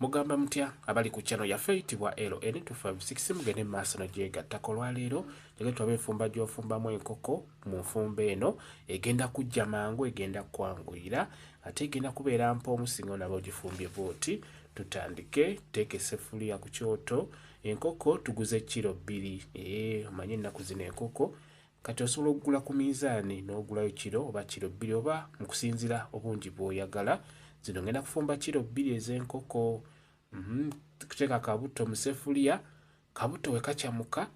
Mugamba mutya abali ku channel yaffe eyitibwa LN256 mugende mu maaso n'ogyegattako olwaleero njagala tulabe enfumba gy'ofumbamu enkoko mu nfumba eno egenda kujja mangu egenda kwanguyira ate egenda kubeera mpoomu singa onaba ogifumbye bw'oti. Tutandike, teeka esseffuliya ku kyoto. Enkoko tuguze kilo 2. Omanyi ennaku zino enkoko kati osobola okugula ku miizaani n'ogulayo kilo oba kilo 2 oba mu kusinziira obungi bw'oyagala. Zino ngenda kufumba kilo 2 ez'enkoko. Kuteeka akabuto mu seffuliya, kabuto we kacyamuka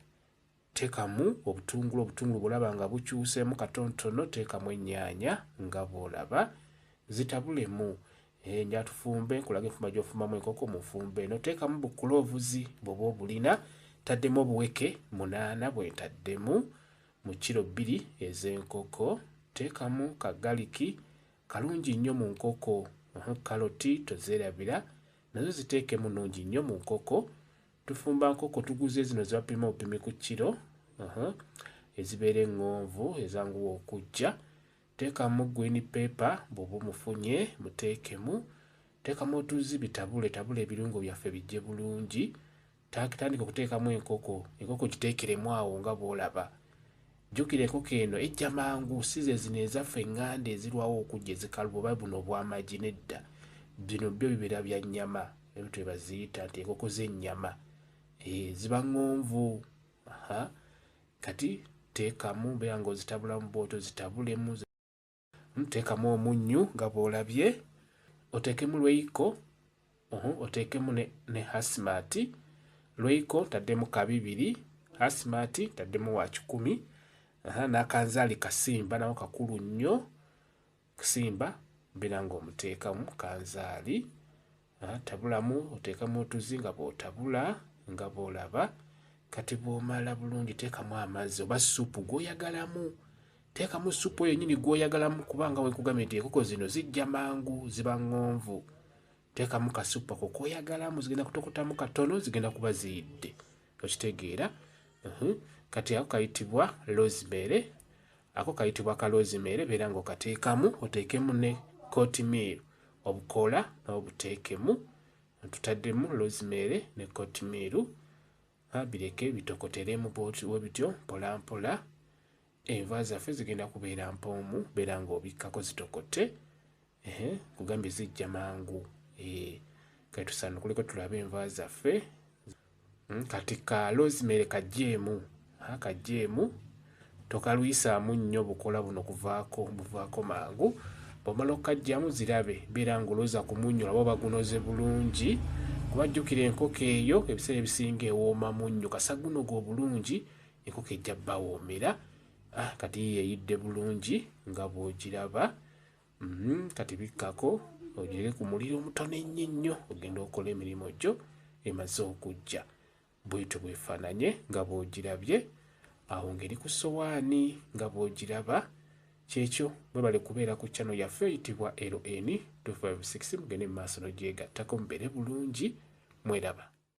teekamu obutungulu bw'olaba nga bukyuseemu katonotono, teekamu ennyaanya nga bw'olaba zitabulemu. Njala tufumbe nkulaga enfumba gy'ofumbamu enkoko mu nfumba eno. Teekamu bukuloovuzi bw'oba obulina, taddemu obuweke 8 bwe ntaddemu mu kilo 2 ez'enkoko. Teekamu kagaliki kalungi nnyo mu nkoko. Kaloti tozeerabira nazo ziteekemu nnungi nnyo mu nkoko. Tufumba nkoko tuguze zino ze bapima obupimi ku kilo ezibeera eŋŋonvu ezanguwa okujja. Teekamu green pepper bw'oba omufunye muteekemu. Teekamu otuzi bitabule ebirungo byaffe bijje bulungi. Tandika okuteekamu enkoko giteekeremu awo nga bw'olaba. Jjukira enkoko eno ejja mangu, si ze zino ezaffe eŋŋanda ezirwawo okujja ezikaluba oba buno obw'amagi nedda. Bino byo bibeera bya nnyama ebyo bye baziyita nti enkoko z'ennyama ziba ŋŋonvu. Kati teekamu beera ng'ozitabula mu bw'oto zitabulemu. Teekamu omunnyu nga bw'olabye, oteekemu Royco, oteekemu ne Hasimaati. Royco taddemu ka 2, Hasimaati taddemu wa 10. N'akanzaali kasimba nawo kakulu nnyo. Kusimba beera ng'omuteekamu kanzaali. Tabulamu, oteekamu otuzi nga bw'otabula nga bw'olaba. Kati bw'omala bulungi teekamu amazzi oba supu gw'oyagalamu. Teekamu supu yennyini gw'oyagalamu kubanga we nkugambye nti enkoko zino zijja mangu, ziba ŋŋonvu. Teekamu kasupu ako k'oyagalamu, zigenda kutokotamu katono, zigenda kuba ziyidde. Okitegeera? Kati ako kayitibwa rosemary. Ako kayitibwa ka rosemary beera ng'okateekamu. Oteekemu ne kotimiri, obukoola nabwo buteekemu. Tutaddemu rosemary ne kotimiri. Bireke bitokoteremu bwe bityo mpola mpola. Enva zaffe zigenda kubeera mpoomu, beera ng'obikkako zitokote. Kugambye zijja mangu. Kati tusanukuleko tulabe enva zaffe. Kati ka rosemary kajeemu. Kajeemu tokalwisaamu nnyo bukoola buno buvaako mangu. Bw'omala okkaggyamu zirabe beera ng'olooza ku munnyo nabwo bagunoze bulungi. Kuba jjukira enkoko eyo ebiseera ebisinga ewooma munnyo, kasa gunoga obulungi enkoko ejja bawoomera. Kati yeeyidde bulungi nga bw'ogiraba. Kati bikkako ogireke ku muliro omutono ennyo ogenda okola emirimu gyo emaze okujja. Bw'etyo bw'efaananye nga bw'ogirabye. Awo ng'eri ku ssowaani nga bw'ogiraba. Kyekyo mwebale kubeera ku channel yaffe eyitibwa LN256 mugende mu maaso n'ogyegattako mubeere bulungi. Mweraba.